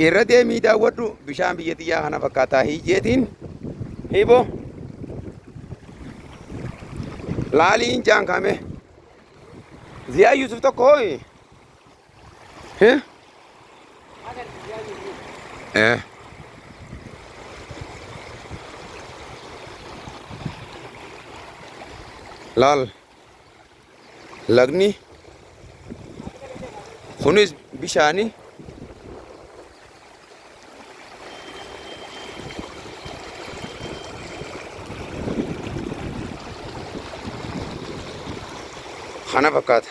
irra deemii daawwadhu bishaan biyya xiyyaa kana fakkaataa hiyyeetiin hibo laaliin jaankame ziyaa Yusuf tokko hooyi laal lagni kunis bishaani kana fakkaata.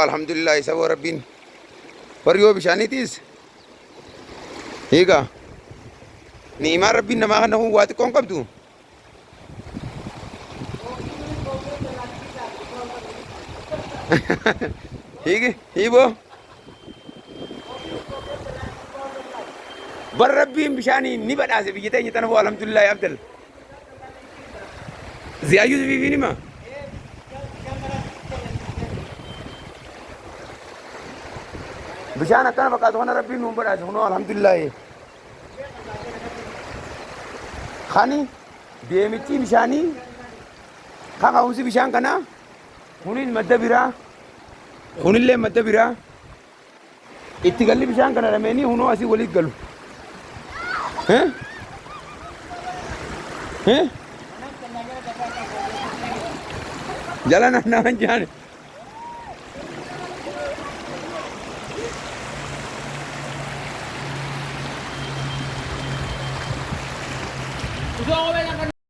Alhamdulillah isa rabbiin warri yoo bishaaniitiis hiikaa ni'imaan rabbiin namaa kana kun waa xiqqoon qabdu. Hiiboo bar rabbiin bishaanii ni badhaase biyya teenya tana hoo alhamdulillah abdal ziyaa Yusufii fi nima bishaan akkana fakkaatu kana rabbiin nuun badhaase kunoo alhamdulillah kani deemichi bishaanii kan ka'umsi bishaan kanaa kunis madda biraa kunillee madda biraa itti galli bishaan kana lameenii hunoo asii walitti galu jala naannawaan jaane